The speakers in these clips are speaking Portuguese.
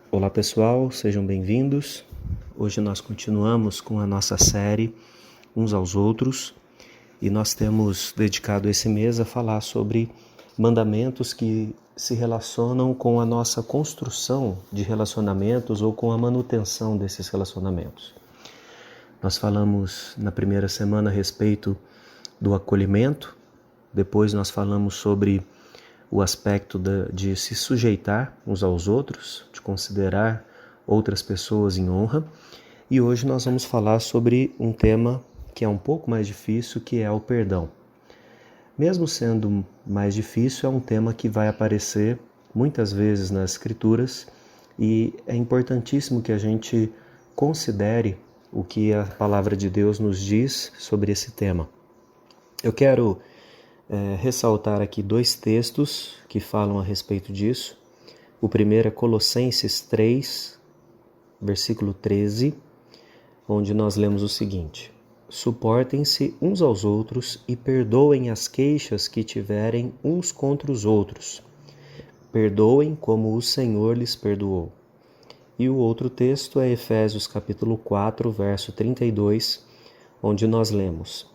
Olá pessoal, sejam bem-vindos. Hoje nós continuamos com a nossa série Uns aos Outros e nós temos dedicado esse mês a falar sobre mandamentos que se relacionam com a nossa construção de relacionamentos ou com a manutenção desses relacionamentos. Nós falamos na primeira semana a respeito do acolhimento, depois nós falamos sobre o aspecto de se sujeitar uns aos outros, de considerar outras pessoas em honra. E hoje nós vamos falar sobre um tema que é um pouco mais difícil, que é o perdão. Mesmo sendo mais difícil, é um tema que vai aparecer muitas vezes nas Escrituras e é importantíssimo que a gente considere o que a Palavra de Deus nos diz sobre esse tema. Eu quero ressaltar aqui dois textos que falam a respeito disso. O primeiro é Colossenses 3, versículo 13, onde nós lemos o seguinte: suportem-se uns aos outros e perdoem as queixas que tiverem uns contra os outros. Perdoem como o Senhor lhes perdoou. E o outro texto é Efésios capítulo 4, verso 32, onde nós lemos: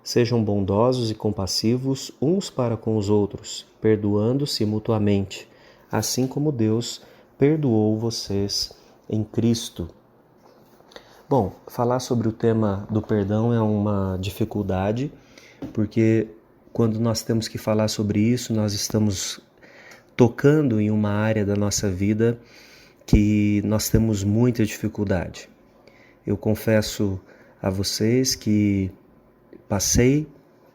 sejam bondosos e compassivos uns para com os outros, perdoando-se mutuamente, assim como Deus perdoou vocês em Cristo. Bom, falar sobre o tema do perdão é uma dificuldade, porque quando nós temos que falar sobre isso, nós estamos tocando em uma área da nossa vida que nós temos muita dificuldade. Eu confesso a vocês que passei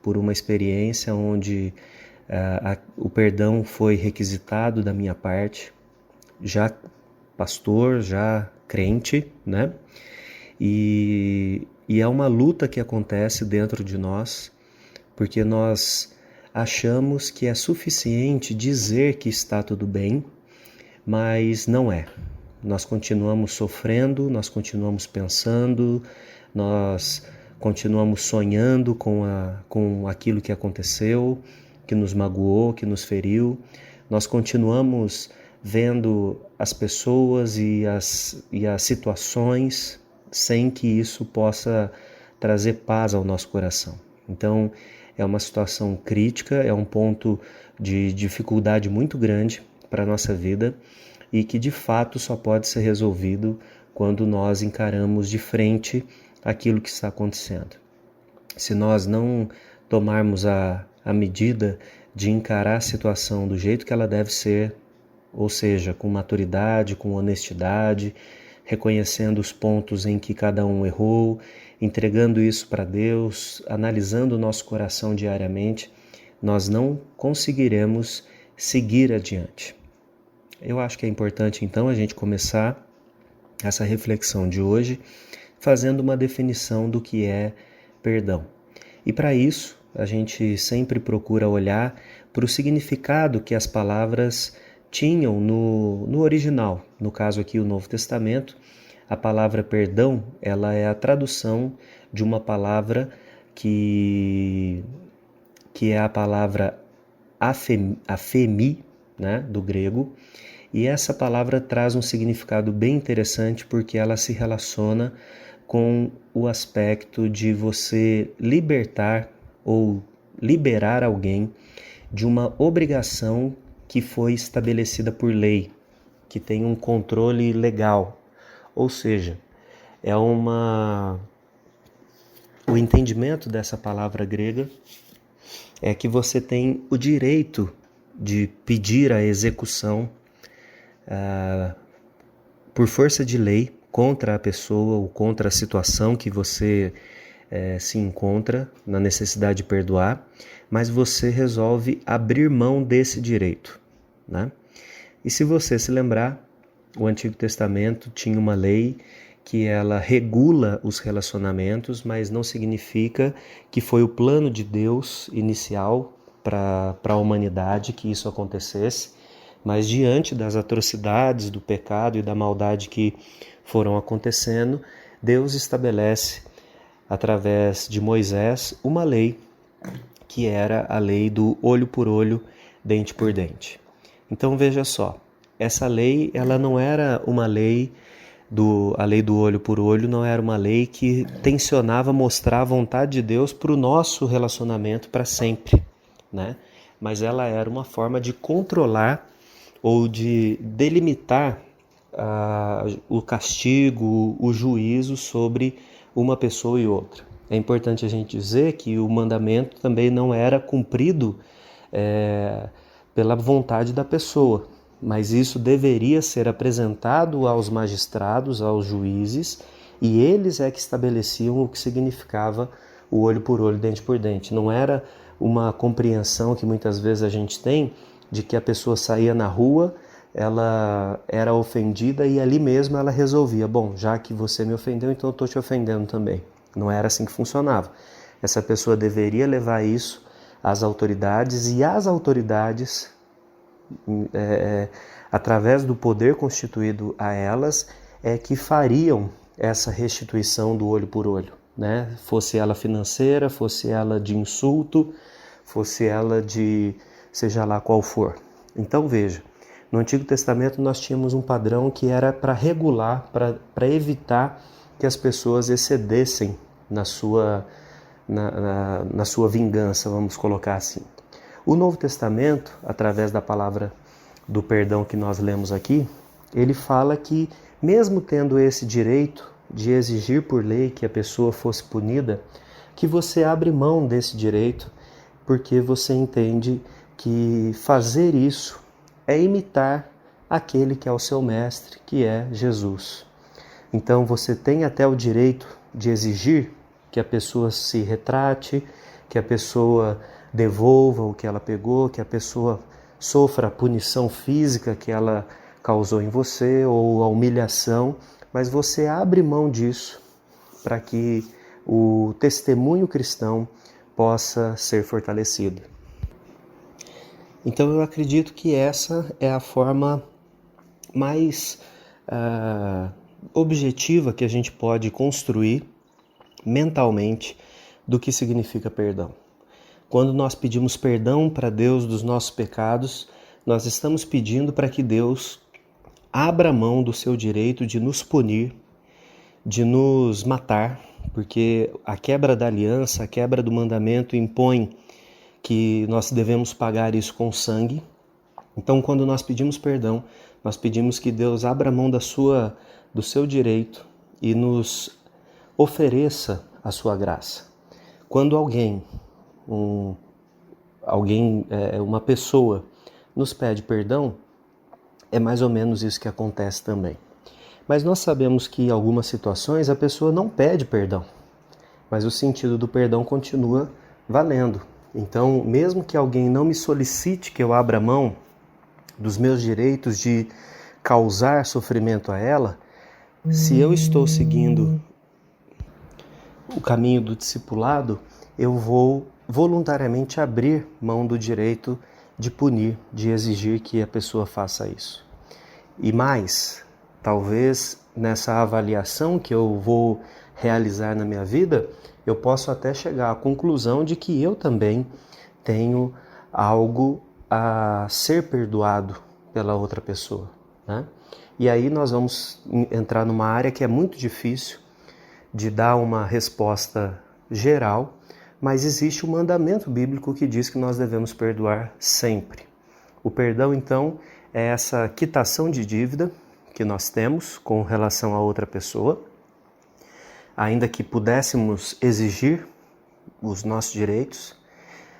por uma experiência onde o perdão foi requisitado da minha parte, já pastor, já crente, né? E é uma luta que acontece dentro de nós, porque nós achamos que é suficiente dizer que está tudo bem, mas não é. Nós continuamos sofrendo, nós continuamos pensando, nós continuamos sonhando com aquilo que aconteceu, que nos magoou, que nos feriu. Nós continuamos vendo as pessoas e as situações sem que isso possa trazer paz ao nosso coração. Então, é uma situação crítica, é um ponto de dificuldade muito grande para a nossa vida e que, de fato, só pode ser resolvido quando nós encaramos de frente aquilo que está acontecendo. Se nós não tomarmos a medida de encarar a situação do jeito que ela deve ser, ou seja, com maturidade, com honestidade, reconhecendo os pontos em que cada um errou, entregando isso para Deus, analisando o nosso coração diariamente, nós não conseguiremos seguir adiante. Eu acho que é importante então a gente começar essa reflexão de hoje fazendo uma definição do que é perdão. E para isso, a gente sempre procura olhar para o significado que as palavras tinham no original. No caso aqui, o Novo Testamento, a palavra perdão, ela é a tradução de uma palavra que é a palavra afemi, né, do grego. E essa palavra traz um significado bem interessante porque ela se relaciona com o aspecto de você libertar ou liberar alguém de uma obrigação que foi estabelecida por lei, que tem um controle legal. Ou seja, o entendimento dessa palavra grega é que você tem o direito de pedir a execução por força de lei contra a pessoa ou contra a situação que você se encontra na necessidade de perdoar, mas você resolve abrir mão desse direito, né? E se você se lembrar, o Antigo Testamento tinha uma lei que ela regula os relacionamentos, mas não significa que foi o plano de Deus inicial para a humanidade que isso acontecesse, mas diante das atrocidades, do pecado e da maldade que foram acontecendo, Deus estabelece, através de Moisés, uma lei que era a lei do olho por olho, dente por dente. Então veja só, essa lei, ela não era uma lei a lei do olho por olho não era uma lei que tensionava mostrar a vontade de Deus para o nosso relacionamento para sempre, né? Mas ela era uma forma de controlar ou de delimitar o castigo, o juízo sobre uma pessoa e outra. É importante a gente dizer que o mandamento também não era cumprido pela vontade da pessoa, mas isso deveria ser apresentado aos magistrados, aos juízes, e eles é que estabeleciam o que significava o olho por olho, dente por dente. Não era uma compreensão que muitas vezes a gente tem de que a pessoa saía na rua, ela era ofendida e ali mesmo ela resolvia, bom, já que você me ofendeu, então eu estou te ofendendo também. Não era assim que funcionava. Essa pessoa deveria levar isso às autoridades, e as autoridades, através do poder constituído a elas, que fariam essa restituição do olho por olho, né? Fosse ela financeira, fosse ela de insulto, fosse ela de seja lá qual for. Então veja, no Antigo Testamento nós tínhamos um padrão que era para regular, para evitar que as pessoas excedessem na sua vingança, vamos colocar assim. O Novo Testamento, através da palavra do perdão que nós lemos aqui, ele fala que, mesmo tendo esse direito de exigir por lei que a pessoa fosse punida, que você abre mão desse direito, porque você entende que fazer isso é imitar aquele que é o seu mestre, que é Jesus. Então você tem até o direito de exigir que a pessoa se retrate, que a pessoa devolva o que ela pegou, que a pessoa sofra a punição física que ela causou em você ou a humilhação, mas você abre mão disso para que o testemunho cristão possa ser fortalecido. Então eu acredito que essa é a forma mais objetiva que a gente pode construir mentalmente do que significa perdão. Quando nós pedimos perdão para Deus dos nossos pecados, nós estamos pedindo para que Deus abra mão do seu direito de nos punir, de nos matar, porque a quebra da aliança, a quebra do mandamento impõe que nós devemos pagar isso com sangue. Então, quando nós pedimos perdão, nós pedimos que Deus abra mão do seu direito e nos ofereça a sua graça. Quando uma pessoa nos pede perdão, é mais ou menos isso que acontece também. Mas nós sabemos que em algumas situações a pessoa não pede perdão, mas o sentido do perdão continua valendo. Então, mesmo que alguém não me solicite que eu abra mão dos meus direitos de causar sofrimento a ela, se eu estou seguindo o caminho do discipulado, eu vou voluntariamente abrir mão do direito de punir, de exigir que a pessoa faça isso. E mais, talvez nessa avaliação que eu vou realizar na minha vida, eu posso até chegar à conclusão de que eu também tenho algo a ser perdoado pela outra pessoa, né? E aí nós vamos entrar numa área que é muito difícil de dar uma resposta geral, mas existe um mandamento bíblico que diz que nós devemos perdoar sempre. O perdão, então, é essa quitação de dívida que nós temos com relação a outra pessoa, ainda que pudéssemos exigir os nossos direitos,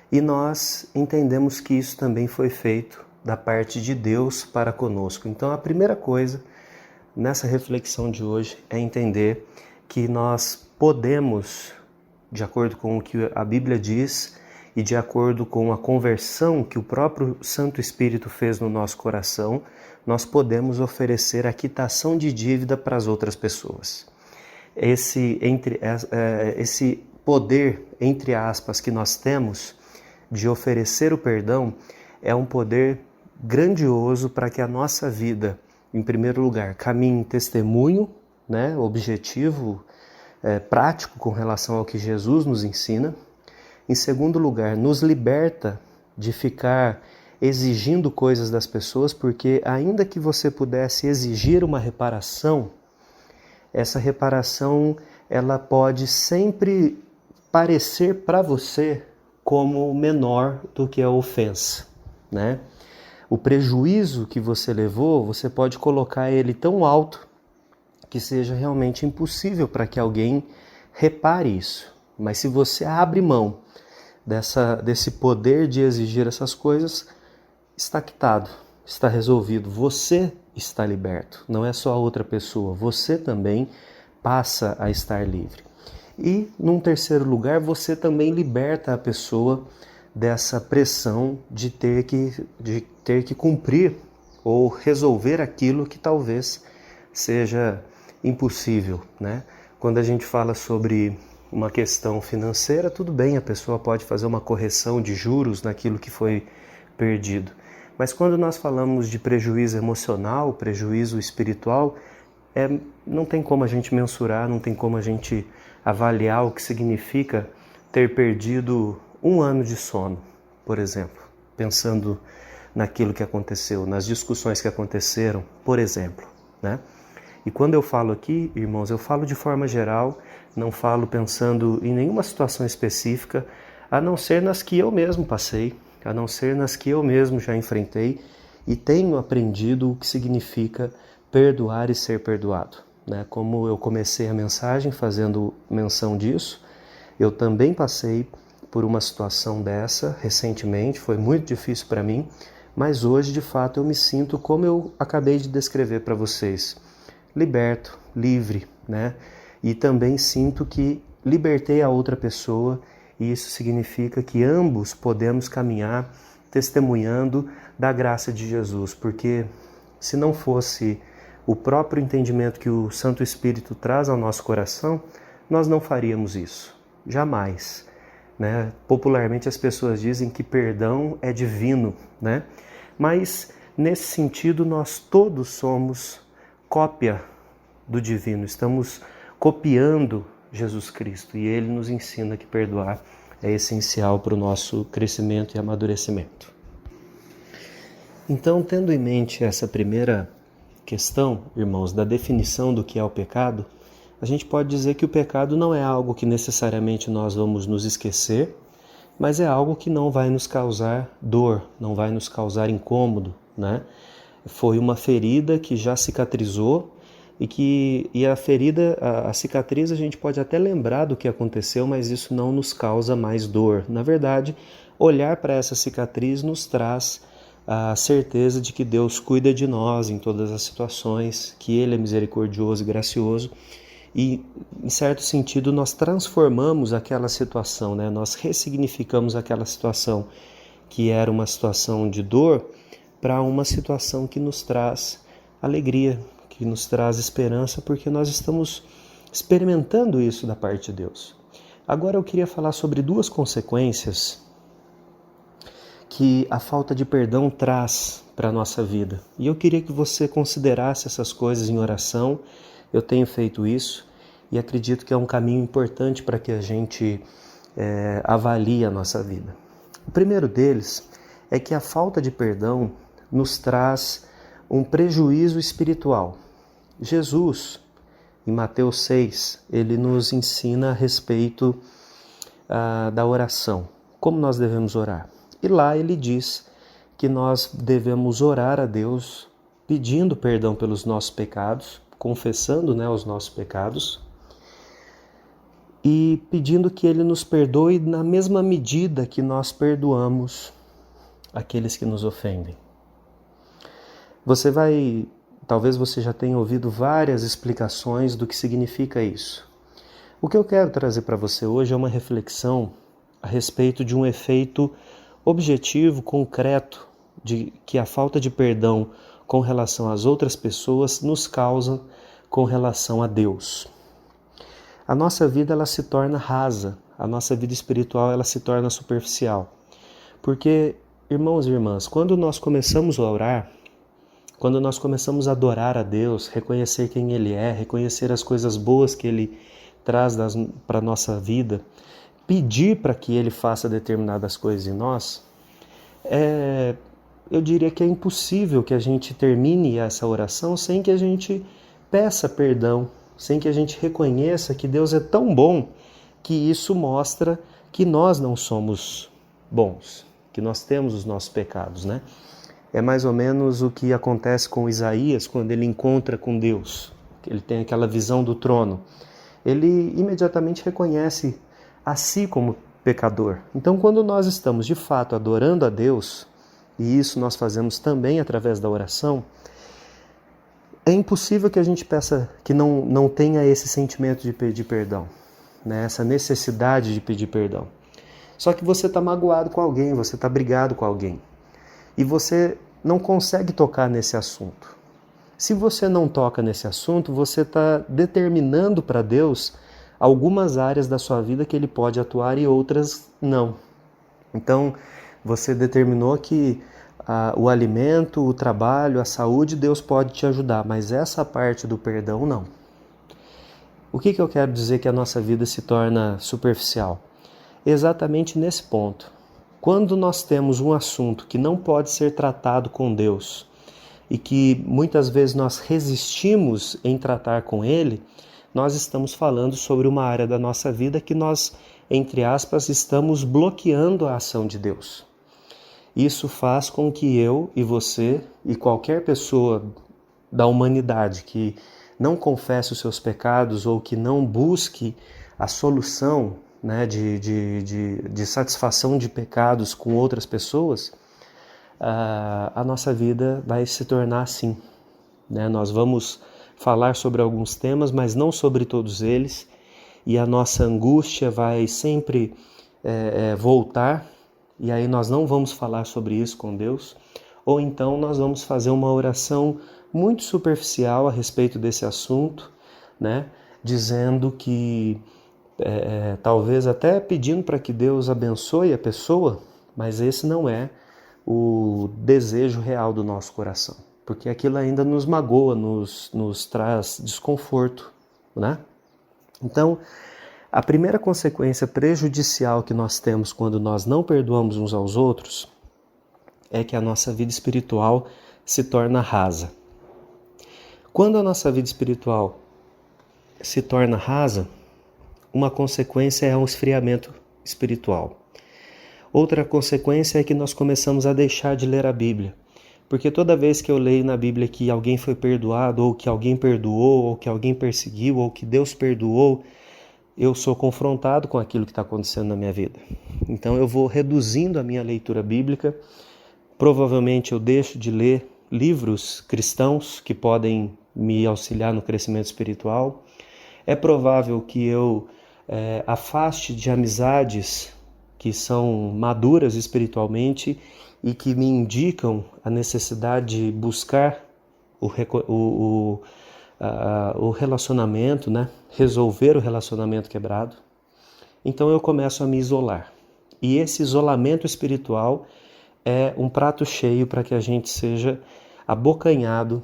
e nós entendemos que isso também foi feito da parte de Deus para conosco. Então, a primeira coisa nessa reflexão de hoje é entender que nós podemos, de acordo com o que a Bíblia diz e de acordo com a conversão que o próprio Santo Espírito fez no nosso coração, nós podemos oferecer a quitação de dívida para as outras pessoas. Esse poder, entre aspas, que nós temos de oferecer o perdão é um poder grandioso para que a nossa vida, em primeiro lugar, caminhe em testemunho, né, objetivo, prático com relação ao que Jesus nos ensina. Em segundo lugar, nos liberta de ficar exigindo coisas das pessoas, porque ainda que você pudesse exigir uma reparação, essa reparação ela pode sempre parecer para você como menor do que a ofensa, né? O prejuízo que você levou, você pode colocar ele tão alto que seja realmente impossível para que alguém repare isso. Mas se você abre mão desse poder de exigir essas coisas, está quitado, está resolvido. Você está liberto, não é só a outra pessoa. Você também passa a estar livre. E, num terceiro lugar, você também liberta a pessoa dessa pressão de ter que cumprir ou resolver aquilo que talvez seja impossível, né? Quando a gente fala sobre uma questão financeira, tudo bem, a pessoa pode fazer uma correção de juros naquilo que foi perdido. Mas quando nós falamos de prejuízo emocional, prejuízo espiritual, não tem como a gente mensurar, não tem como a gente avaliar o que significa ter perdido 1 ano de sono, por exemplo, pensando naquilo que aconteceu, nas discussões que aconteceram, por exemplo, né? E quando eu falo aqui, irmãos, eu falo de forma geral, não falo pensando em nenhuma situação específica, a não ser nas que eu mesmo passei, a não ser nas que eu mesmo já enfrentei e tenho aprendido o que significa perdoar e ser perdoado, né? Como eu comecei a mensagem fazendo menção disso, eu também passei por uma situação dessa recentemente, foi muito difícil para mim, mas hoje de fato eu me sinto como eu acabei de descrever para vocês, liberto, livre, né? E também sinto que libertei a outra pessoa e isso significa que ambos podemos caminhar testemunhando da graça de Jesus, porque se não fosse o próprio entendimento que o Santo Espírito traz ao nosso coração, nós não faríamos isso, jamais, né? Popularmente as pessoas dizem que perdão é divino, né? Mas nesse sentido nós todos somos cópia do divino, estamos copiando Jesus Cristo e Ele nos ensina que perdoar é essencial para o nosso crescimento e amadurecimento. Então, tendo em mente essa primeira questão, irmãos, da definição do que é o pecado, a gente pode dizer que o pecado não é algo que necessariamente nós vamos nos esquecer, mas é algo que não vai nos causar dor, não vai nos causar incômodo, né? Foi uma ferida que já cicatrizou e a ferida, a cicatriz, a gente pode até lembrar do que aconteceu, mas isso não nos causa mais dor. Na verdade, olhar para essa cicatriz nos traz a certeza de que Deus cuida de nós em todas as situações, que Ele é misericordioso e gracioso. E, em certo sentido, nós transformamos aquela situação, né? Nós ressignificamos aquela situação que era uma situação de dor para uma situação que nos traz alegria, que nos traz esperança, porque nós estamos experimentando isso da parte de Deus. Agora eu queria falar sobre 2 consequências que a falta de perdão traz para a nossa vida. E eu queria que você considerasse essas coisas em oração. Eu tenho feito isso e acredito que é um caminho importante para que a gente avalie a nossa vida. O primeiro deles é que a falta de perdão nos traz um prejuízo espiritual. Jesus, em Mateus 6, ele nos ensina a respeito da oração, como nós devemos orar. E lá ele diz que nós devemos orar a Deus pedindo perdão pelos nossos pecados, confessando, os nossos pecados e pedindo que Ele nos perdoe na mesma medida que nós perdoamos aqueles que nos ofendem. Talvez você já tenha ouvido várias explicações do que significa isso. O que eu quero trazer para você hoje é uma reflexão a respeito de um efeito objetivo, concreto, de que a falta de perdão com relação às outras pessoas nos causa com relação a Deus. A nossa vida ela se torna rasa, a nossa vida espiritual ela se torna superficial. Porque, irmãos e irmãs, quando nós começamos a orar, quando nós começamos a adorar a Deus, reconhecer quem Ele é, reconhecer as coisas boas que Ele traz para a nossa vida, pedir para que Ele faça determinadas coisas em nós, eu diria que é impossível que a gente termine essa oração sem que a gente peça perdão, sem que a gente reconheça que Deus é tão bom que isso mostra que nós não somos bons, que nós temos os nossos pecados, né? É mais ou menos o que acontece com Isaías quando ele encontra com Deus. Ele tem aquela visão do trono. Ele imediatamente reconhece a si como pecador. Então, quando nós estamos de fato adorando a Deus, e isso nós fazemos também através da oração, é impossível que a gente peça, que não tenha esse sentimento de pedir perdão, né? Essa necessidade de pedir perdão. Só que você está magoado com alguém, você está brigado com alguém. E você não consegue tocar nesse assunto. Se você não toca nesse assunto, você está determinando para Deus algumas áreas da sua vida que Ele pode atuar e outras não. Então, você determinou que o alimento, o trabalho, a saúde, Deus pode te ajudar, mas essa parte do perdão, não. O que eu quero dizer que a nossa vida se torna superficial? Exatamente nesse ponto. Quando nós temos um assunto que não pode ser tratado com Deus e que muitas vezes nós resistimos em tratar com Ele, nós estamos falando sobre uma área da nossa vida que nós, entre aspas, estamos bloqueando a ação de Deus. Isso faz com que eu e você e qualquer pessoa da humanidade que não confesse os seus pecados ou que não busque a solução, né, de satisfação de pecados com outras pessoas, a nossa vida vai se tornar assim, né? Nós vamos falar sobre alguns temas, mas não sobre todos eles, e a nossa angústia vai sempre voltar, e aí nós não vamos falar sobre isso com Deus, ou então nós vamos fazer uma oração muito superficial a respeito desse assunto, né? Dizendo que talvez até pedindo para que Deus abençoe a pessoa, mas esse não é o desejo real do nosso coração, porque aquilo ainda nos magoa, nos traz desconforto, né? Então, a primeira consequência prejudicial que nós temos quando nós não perdoamos uns aos outros é que a nossa vida espiritual se torna rasa. Quando a nossa vida espiritual se torna rasa, uma consequência é um esfriamento espiritual. Outra consequência é que nós começamos a deixar de ler a Bíblia. Porque toda vez que eu leio na Bíblia que alguém foi perdoado, ou que alguém perdoou, ou que alguém perseguiu, ou que Deus perdoou, eu sou confrontado com aquilo que está acontecendo na minha vida. Então eu vou reduzindo a minha leitura bíblica. Provavelmente eu deixo de ler livros cristãos que podem me auxiliar no crescimento espiritual. É provável que eu afaste de amizades que são maduras espiritualmente e que me indicam a necessidade de buscar o relacionamento, né? Resolver o relacionamento quebrado. Então eu começo a me isolar. E esse isolamento espiritual é um prato cheio para que a gente seja abocanhado,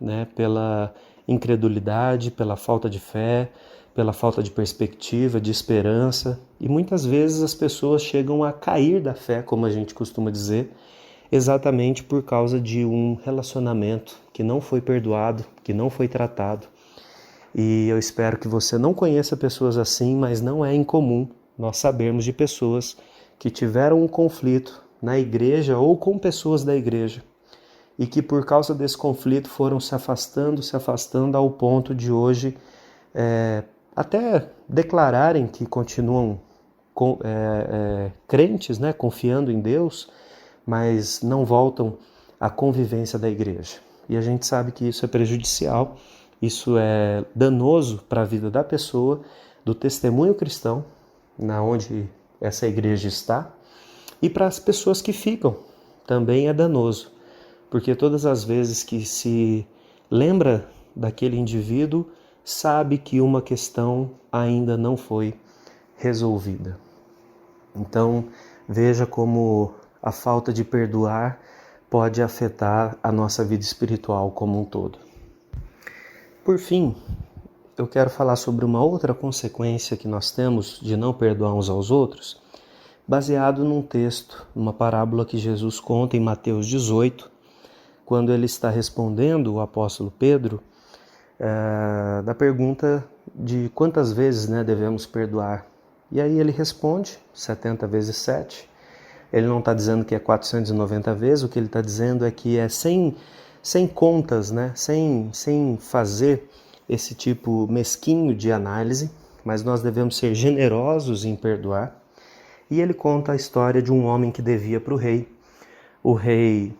né, pela incredulidade, pela falta de fé, pela falta de perspectiva, de esperança. E muitas vezes as pessoas chegam a cair da fé, como a gente costuma dizer, exatamente por causa de um relacionamento que não foi perdoado, que não foi tratado. E eu espero que você não conheça pessoas assim, mas não é incomum nós sabermos de pessoas que tiveram um conflito na igreja ou com pessoas da igreja e que por causa desse conflito foram se afastando ao ponto de hoje até declararem que continuam crentes, né, confiando em Deus, mas não voltam à convivência da igreja. E a gente sabe que isso é prejudicial, isso é danoso para a vida da pessoa, do testemunho cristão, na onde essa igreja está, e para as pessoas que ficam, também é danoso, porque todas as vezes que se lembra daquele indivíduo, sabe que uma questão ainda não foi resolvida. Então, veja como a falta de perdoar pode afetar a nossa vida espiritual como um todo. Por fim, eu quero falar sobre uma outra consequência que nós temos de não perdoar uns aos outros, baseado num texto, numa parábola que Jesus conta em Mateus 18, quando ele está respondendo o apóstolo Pedro da pergunta de quantas vezes devemos perdoar. E aí ele responde 70 vezes 7. Ele não está dizendo que é 490 vezes, o que ele está dizendo é que é sem contas, sem fazer esse tipo mesquinho de análise, mas nós devemos ser generosos em perdoar. E ele conta a história de um homem que devia para o rei. O rei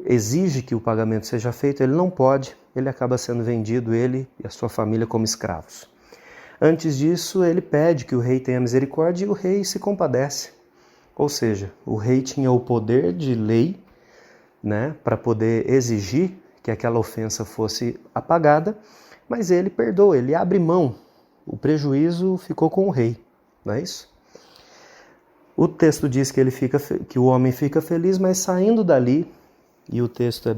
exige que o pagamento seja feito, ele não pode, ele acaba sendo vendido, ele e a sua família, como escravos. Antes disso, ele pede que o rei tenha misericórdia e o rei se compadece. Ou seja, o rei tinha o poder de lei, para poder exigir que aquela ofensa fosse apagada, mas ele perdoa, ele abre mão. O prejuízo ficou com o rei, não é isso? O texto diz que o homem fica feliz, mas saindo dali, e o texto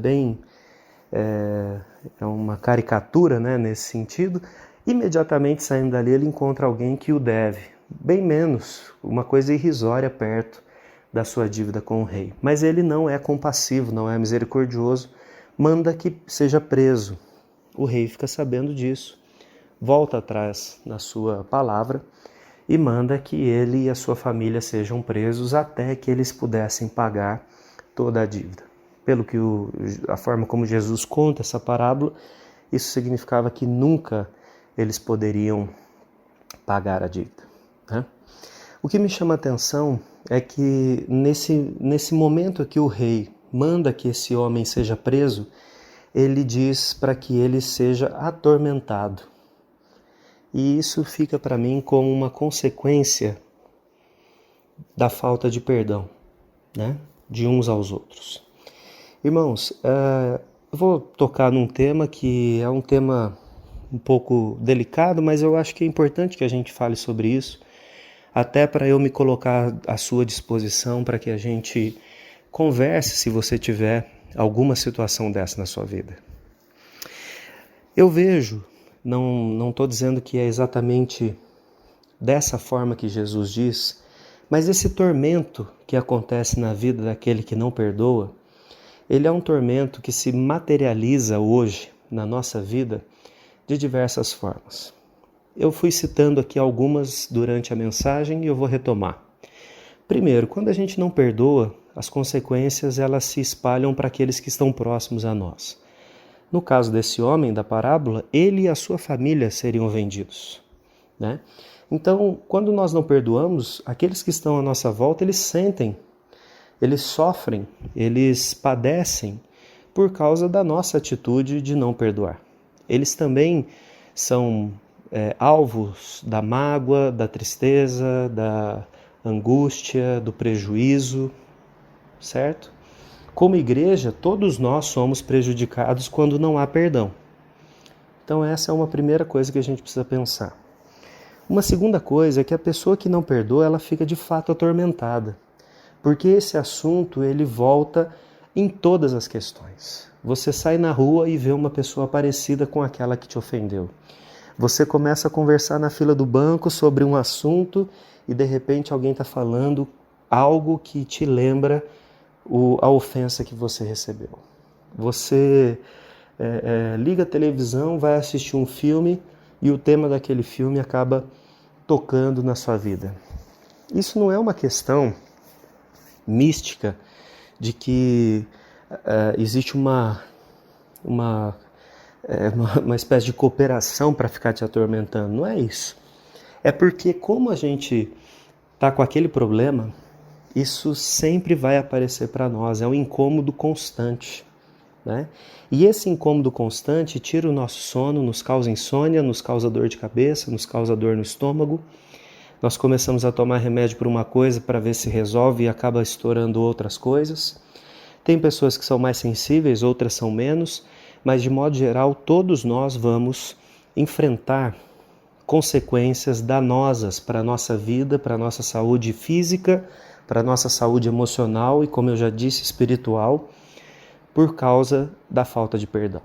é uma caricatura, nesse sentido, imediatamente saindo dali ele encontra alguém que o deve, bem menos, uma coisa irrisória perto da sua dívida com o rei. Mas ele não é compassivo, não é misericordioso, manda que seja preso. O rei fica sabendo disso, volta atrás na sua palavra e manda que ele e a sua família sejam presos até que eles pudessem pagar toda a dívida. Pelo que a forma como Jesus conta essa parábola, isso significava que nunca eles poderiam pagar a dívida. O que me chama a atenção é que nesse momento que o rei manda que esse homem seja preso, ele diz para que ele seja atormentado. E isso fica para mim como uma consequência da falta de perdão, de uns aos outros. Irmãos, eu vou tocar num tema que é um tema um pouco delicado, mas eu acho que é importante que a gente fale sobre isso, até para eu me colocar à sua disposição para que a gente converse se você tiver alguma situação dessa na sua vida. Eu vejo, não estou dizendo que é exatamente dessa forma que Jesus diz, mas esse tormento que acontece na vida daquele que não perdoa, ele é um tormento que se materializa hoje na nossa vida de diversas formas. Eu fui citando aqui algumas durante a mensagem e eu vou retomar. Primeiro, quando a gente não perdoa, as consequências elas se espalham para aqueles que estão próximos a nós. No caso desse homem da parábola, ele e a sua família seriam vendidos. Então, quando nós não perdoamos, aqueles que estão à nossa volta, eles sentem, eles sofrem, eles padecem por causa da nossa atitude de não perdoar. Eles também são alvos da mágoa, da tristeza, da angústia, do prejuízo, certo? Como igreja, todos nós somos prejudicados quando não há perdão. Então essa é uma primeira coisa que a gente precisa pensar. Uma segunda coisa é que a pessoa que não perdoa, ela fica de fato atormentada, porque esse assunto ele volta em todas as questões. Você sai na rua e vê uma pessoa parecida com aquela que te ofendeu. Você começa a conversar na fila do banco sobre um assunto e de repente alguém está falando algo que te lembra a ofensa que você recebeu. Você liga a televisão, vai assistir um filme e o tema daquele filme acaba tocando na sua vida. Isso não é uma questão mística de que existe uma espécie de cooperação para ficar te atormentando. Não é isso. É porque como a gente está com aquele problema, isso sempre vai aparecer para nós. É um incômodo constante. E esse incômodo constante tira o nosso sono, nos causa insônia, nos causa dor de cabeça, nos causa dor no estômago. Nós começamos a tomar remédio por uma coisa para ver se resolve e acaba estourando outras coisas. Tem pessoas que são mais sensíveis, outras são menos, mas de modo geral todos nós vamos enfrentar consequências danosas para a nossa vida, para a nossa saúde física, para a nossa saúde emocional e, como eu já disse, espiritual, por causa da falta de perdão.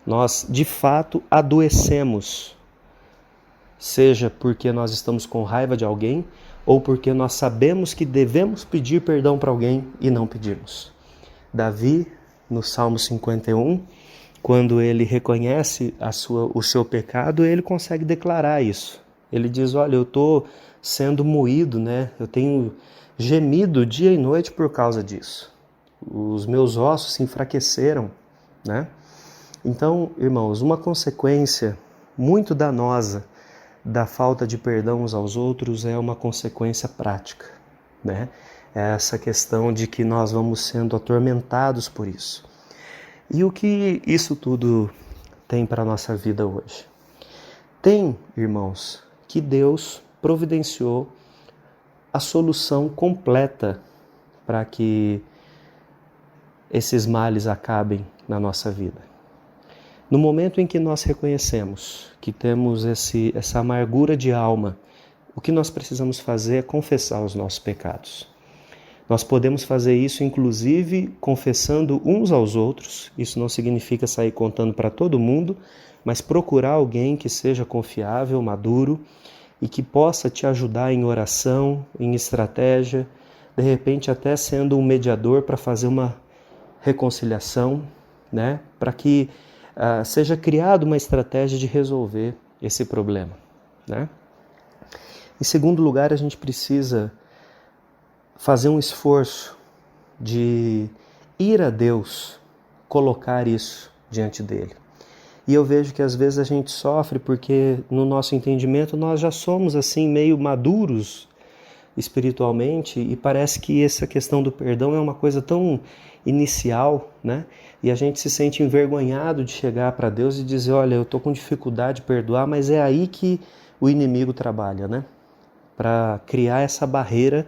Nós, de fato, adoecemos, seja porque nós estamos com raiva de alguém, ou porque nós sabemos que devemos pedir perdão para alguém e não pedimos. Davi, no Salmo 51, quando ele reconhece o seu pecado, ele consegue declarar isso. Ele diz, olha, eu estou sendo moído, né? Eu tenho gemido dia e noite por causa disso. Os meus ossos se enfraqueceram, né? Então, irmãos, uma consequência muito danosa da falta de perdão uns aos outros é uma consequência prática, né? É essa questão de que nós vamos sendo atormentados por isso. E o que isso tudo tem para a nossa vida hoje? Tem, irmãos, que Deus providenciou a solução completa para que esses males acabem na nossa vida. No momento em que nós reconhecemos que temos essa amargura de alma, o que nós precisamos fazer é confessar os nossos pecados. Nós podemos fazer isso, inclusive, confessando uns aos outros. Isso não significa sair contando para todo mundo, mas procurar alguém que seja confiável, maduro e que possa te ajudar em oração, em estratégia, de repente até sendo um mediador para fazer uma reconciliação, né? Para que seja criada uma estratégia de resolver esse problema, né? Em segundo lugar, a gente precisa fazer um esforço de ir a Deus, colocar isso diante dele. E eu vejo que às vezes a gente sofre porque no nosso entendimento nós já somos assim meio maduros espiritualmente e parece que essa questão do perdão é uma coisa tão inicial, né? E a gente se sente envergonhado de chegar para Deus e dizer, olha, eu estou com dificuldade de perdoar, mas é aí que o inimigo trabalha, né? Para criar essa barreira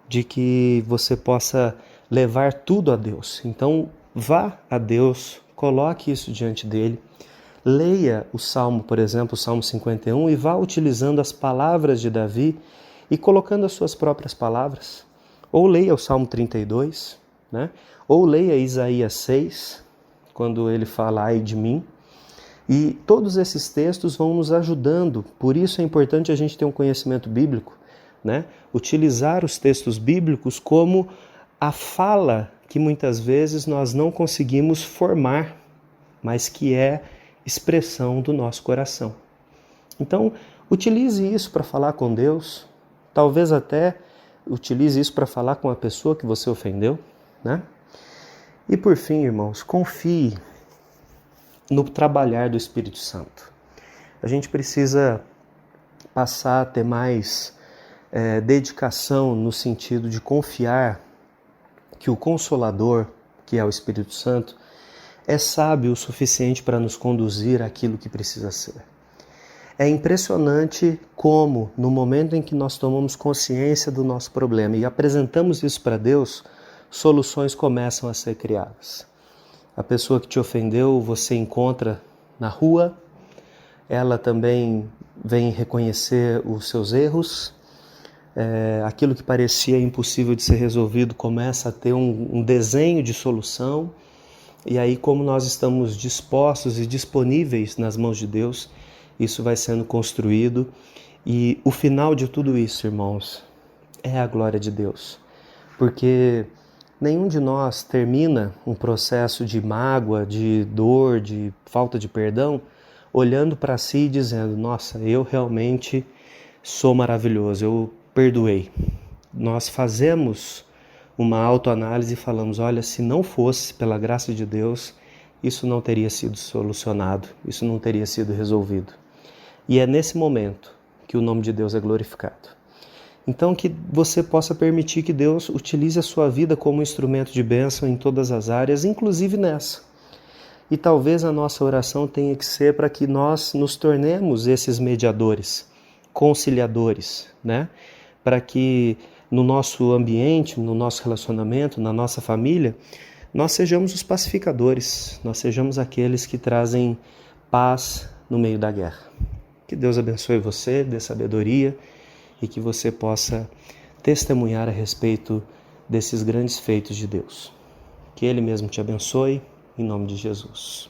de que você possa levar tudo a Deus. Então, vá a Deus, coloque isso diante dele, leia o Salmo, por exemplo, o Salmo 51, e vá utilizando as palavras de Davi e colocando as suas próprias palavras. Ou leia o Salmo 32, né? Ou leia Isaías 6, quando ele fala, ai de mim. E todos esses textos vão nos ajudando, por isso é importante a gente ter um conhecimento bíblico, né? Utilizar os textos bíblicos como a fala que muitas vezes nós não conseguimos formar, mas que é expressão do nosso coração. Então, utilize isso para falar com Deus, talvez até utilize isso para falar com a pessoa que você ofendeu, né? E por fim, irmãos, confie no trabalhar do Espírito Santo. A gente precisa passar a ter mais dedicação no sentido de confiar que o Consolador, que é o Espírito Santo, é sábio o suficiente para nos conduzir àquilo que precisa ser. É impressionante como, no momento em que nós tomamos consciência do nosso problema e apresentamos isso para Deus, soluções começam a ser criadas. A pessoa que te ofendeu, você encontra na rua, ela também vem reconhecer os seus erros, aquilo que parecia impossível de ser resolvido começa a ter um desenho de solução, e aí, como nós estamos dispostos e disponíveis nas mãos de Deus, isso vai sendo construído, e o final de tudo isso, irmãos, é a glória de Deus, porque nenhum de nós termina um processo de mágoa, de dor, de falta de perdão, olhando para si e dizendo, nossa, eu realmente sou maravilhoso, eu perdoei. Nós fazemos uma autoanálise e falamos, olha, se não fosse pela graça de Deus, isso não teria sido solucionado, isso não teria sido resolvido. E é nesse momento que o nome de Deus é glorificado. Então, que você possa permitir que Deus utilize a sua vida como instrumento de bênção em todas as áreas, inclusive nessa. E talvez a nossa oração tenha que ser para que nós nos tornemos esses mediadores, conciliadores, né? Para que no nosso ambiente, no nosso relacionamento, na nossa família, nós sejamos os pacificadores, nós sejamos aqueles que trazem paz no meio da guerra. Que Deus abençoe você, dê sabedoria, e que você possa testemunhar a respeito desses grandes feitos de Deus. Que Ele mesmo te abençoe, em nome de Jesus.